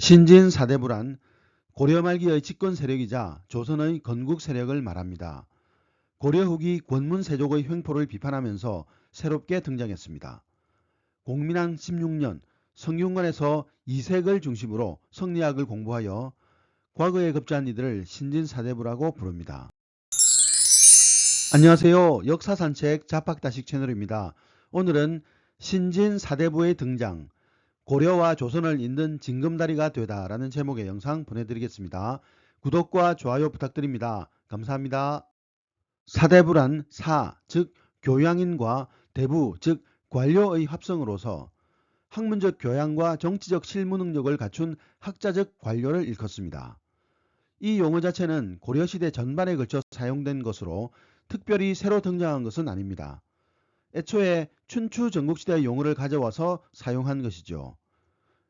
신진 사대부란 고려 말기의 집권 세력이자 조선의 건국 세력을 말합니다. 고려 후기 권문 세족의 횡포를 비판하면서 새롭게 등장했습니다. 공민왕 16년 성균관에서 이색을 중심으로 성리학을 공부하여 과거에 급제한 이들을 신진사대부라고 부릅니다. 안녕하세요. 역사산책 자팍다식 채널입니다. 오늘은 신진사대부의 등장, 고려와 조선을 잇는 징검다리가 되다 라는 제목의 영상 보내드리겠습니다. 구독과 좋아요 부탁드립니다. 감사합니다. 사대부란 사, 즉 교양인과 대부, 즉 관료의 합성으로서 학문적 교양과 정치적 실무 능력을 갖춘 학자적 관료를 일컫습니다. 이 용어 자체는 고려시대 전반에 걸쳐 사용된 것으로 특별히 새로 등장한 것은 아닙니다. 애초에 춘추 전국시대의 용어를 가져와서 사용한 것이죠.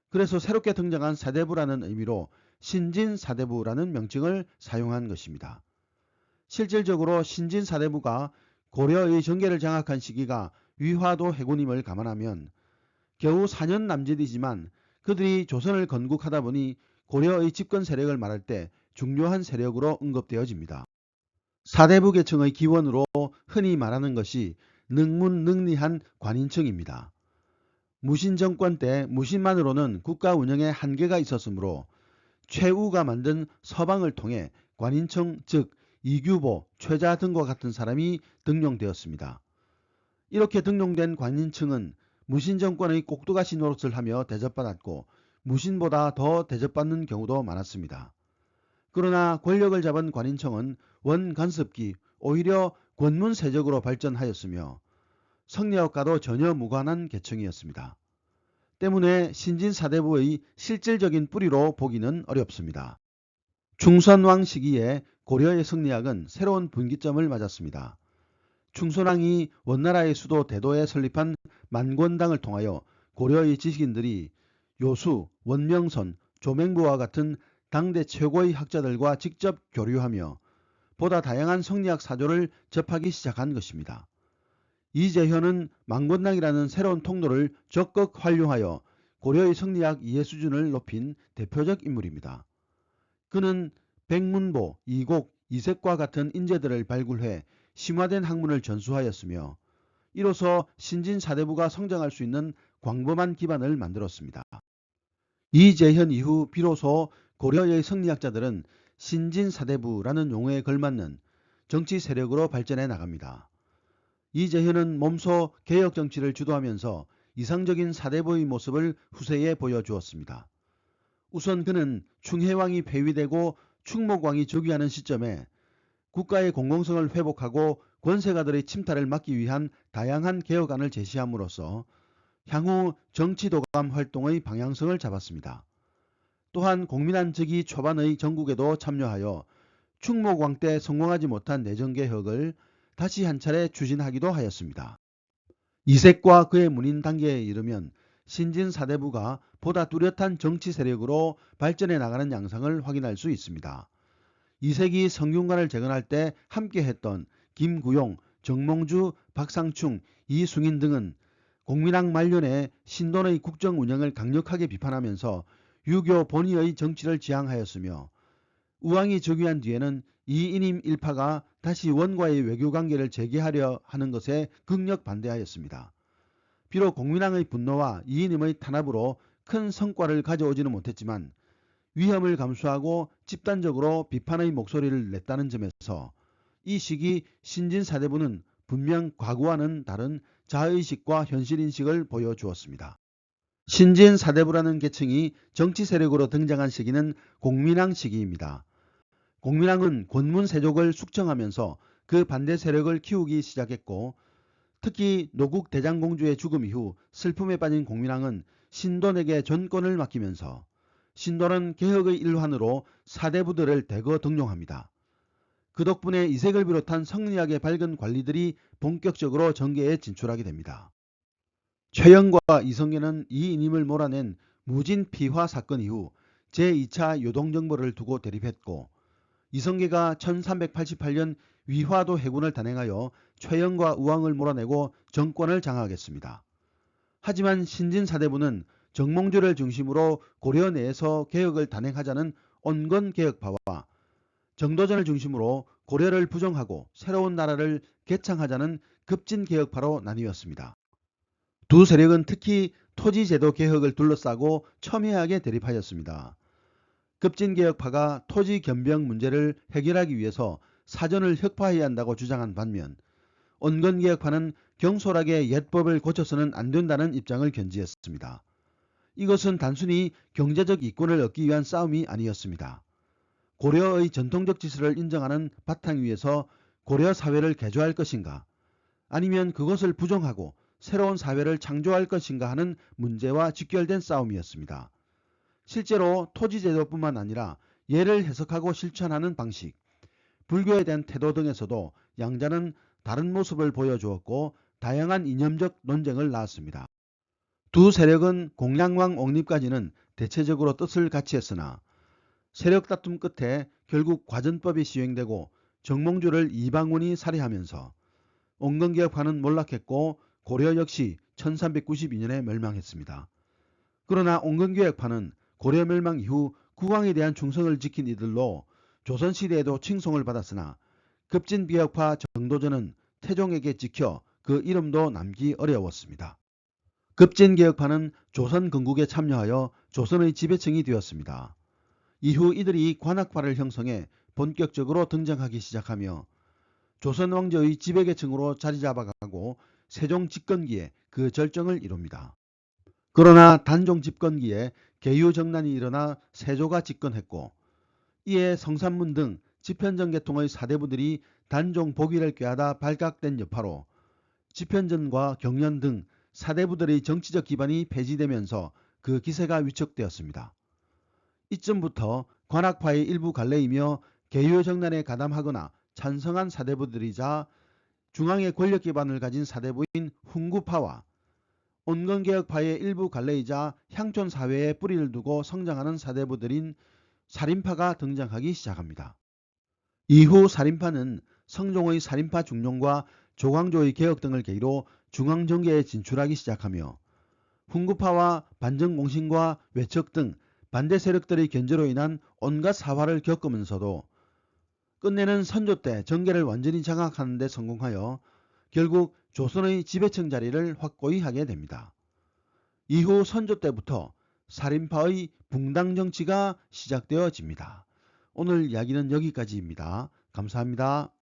그래서 새롭게 등장한 사대부라는 의미로 신진사대부라는 명칭을 사용한 것입니다. 실질적으로 신진사대부가 고려의 정계를 장악한 시기가 위화도 해군임을 감안하면 겨우 4년 남짓이지만 그들이 조선을 건국하다 보니 고려의 집권 세력을 말할 때 중요한 세력으로 언급되어집니다. 사대부 계층의 기원으로 흔히 말하는 것이 능문능리한 관인층입니다. 무신정권 때 무신만으로는 국가 운영에 한계가 있었으므로 최우가 만든 서방을 통해 관인청 즉 이규보, 최자 등과 같은 사람이 등용되었습니다. 이렇게 등용된 관인층은 무신정권의 꼭두가시 노릇을 하며 대접받았고 무신보다 더 대접받는 경우도 많았습니다. 그러나 권력을 잡은 관인청은 원간섭기 오히려 권문세적으로 발전하였으며 성리학과도 전혀 무관한 계층이었습니다. 때문에 신진사대부의 실질적인 뿌리로 보기는 어렵습니다. 충선왕 시기에 고려의 성리학은 새로운 분기점을 맞았습니다. 충선왕이 원나라의 수도 대도에 설립한 만권당을 통하여 고려의 지식인들이 요수, 원명선, 조맹부와 같은 당대 최고의 학자들과 직접 교류하며 보다 다양한 성리학 사조를 접하기 시작한 것입니다. 이재현은 만권당이라는 새로운 통로를 적극 활용하여 고려의 성리학 이해 수준을 높인 대표적 인물입니다. 그는 백문보, 이곡, 이색과 같은 인재들을 발굴해 심화된 학문을 전수하였으며 이로써 신진사대부가 성장할 수 있는 광범한 기반을 만들었습니다. 이재현 이후 비로소 고려의 성리학자들은 신진사대부라는 용어에 걸맞는 정치 세력으로 발전해 나갑니다. 이재현은 몸소 개혁정치를 주도하면서 이상적인 사대부의 모습을 후세에 보여주었습니다. 우선 그는 충혜왕이 폐위되고 충목왕이 즉위하는 시점에 국가의 공공성을 회복하고 권세가들의 침탈을 막기 위한 다양한 개혁안을 제시함으로써 향후 정치도감 활동의 방향성을 잡았습니다. 또한 공민왕 즉위 초반의 정국에도 참여하여 충목왕 때 성공하지 못한 내정개혁을 다시 한 차례 추진하기도 하였습니다. 이색과 그의 문인 단계에 이르면 신진사대부가 보다 뚜렷한 정치 세력으로 발전해 나가는 양상을 확인할 수 있습니다. 이색이 성균관을 재건할 때 함께했던 김구용, 정몽주, 박상충, 이숭인 등은 공민왕 말년에 신돈의 국정 운영을 강력하게 비판하면서 유교 본의의 정치를 지향하였으며 우왕이 즉위한 뒤에는 이인임 일파가 다시 원과의 외교관계를 재개하려 하는 것에 극력 반대하였습니다. 비록 공민왕의 분노와 이인임의 탄압으로 큰 성과를 가져오지는 못했지만 위험을 감수하고 집단적으로 비판의 목소리를 냈다는 점에서 이 시기 신진사대부는 분명 과거와는 다른 자의식과 현실인식을 보여주었습니다. 신진사대부라는 계층이 정치 세력으로 등장한 시기는 공민왕 시기입니다. 공민왕은 권문세족을 숙청하면서 그 반대 세력을 키우기 시작했고 특히 노국 대장공주의 죽음 이후 슬픔에 빠진 공민왕은 신돈에게 전권을 맡기면서 신돈은 개혁의 일환으로 사대부들을 대거 등용합니다. 그 덕분에 이색을 비롯한 성리학의 밝은 관리들이 본격적으로 정계에 진출하게 됩니다. 최영과 이성계는 이인임을 몰아낸 무진피화 사건 이후 제2차 요동정벌을 두고 대립했고 이성계가 1388년 위화도 해군을 단행하여 최영과 우왕을 몰아내고 정권을 장악했습니다. 하지만 신진사대부는 정몽주를 중심으로 고려 내에서 개혁을 단행하자는 온건개혁파와 정도전을 중심으로 고려를 부정하고 새로운 나라를 개창하자는 급진개혁파로 나뉘었습니다. 두 세력은 특히 토지제도 개혁을 둘러싸고 첨예하게 대립하였습니다. 급진개혁파가 토지 겸병 문제를 해결하기 위해서 사전을 혁파해야 한다고 주장한 반면 온건개혁파는 경솔하게 옛법을 고쳐서는 안 된다는 입장을 견지했습니다. 이것은 단순히 경제적 이권을 얻기 위한 싸움이 아니었습니다. 고려의 전통적 지술을 인정하는 바탕 위에서 고려 사회를 개조할 것인가, 아니면 그것을 부정하고 새로운 사회를 창조할 것인가 하는 문제와 직결된 싸움이었습니다. 실제로 토지제도뿐만 아니라 예를 해석하고 실천하는 방식, 불교에 대한 태도 등에서도 양자는 다른 모습을 보여주었고 다양한 이념적 논쟁을 낳았습니다. 두 세력은 공양왕 옹립까지는 대체적으로 뜻을 같이 했으나 세력 다툼 끝에 결국 과전법이 시행되고 정몽주를 이방원이 살해하면서 온건개혁파는 몰락했고 고려 역시 1392년에 멸망했습니다. 그러나 온건개혁파는 고려 멸망 이후 국왕에 대한 충성을 지킨 이들로 조선시대에도 칭송을 받았으나 급진개혁파 정도전은 태종에게 찍혀 그 이름도 남기 어려웠습니다. 급진개혁파는 조선 건국에 참여하여 조선의 지배층이 되었습니다. 이후 이들이 관악파를 형성해 본격적으로 등장하기 시작하며 조선 왕조의 지배계층으로 자리잡아가고 세종 집권기에 그 절정을 이룹니다. 그러나 단종 집권기에 계유정난이 일어나 세조가 집권했고 이에 성산문 등 집현전 계통의 사대부들이 단종 복위를 꾀하다 발각된 여파로 집현전과 경련 등 사대부들의 정치적 기반이 폐지되면서 그 기세가 위축되었습니다. 이쯤부터 관악파의 일부 갈래이며 계유정난에 가담하거나 찬성한 사대부들이자 중앙의 권력 기반을 가진 사대부인 훈구파와 온건개혁파의 일부 갈래이자 향촌 사회에 뿌리를 두고 성장하는 사대부들인 살인파가 등장하기 시작합니다. 이후 살인파는 성종의 살인파 중용과 조광조의 개혁 등을 계기로 중앙정계에 진출하기 시작하며 훈구파와 반정공신과 외척 등 반대 세력들의 견제로 인한 온갖 사화를 겪으면서도 끝내는 선조 때 정계를 완전히 장악하는 데 성공하여 결국 조선의 지배층 자리를 확고히 하게 됩니다. 이후 선조 때부터 살인파의 붕당 정치가 시작되어집니다. 오늘 이야기는 여기까지입니다. 감사합니다.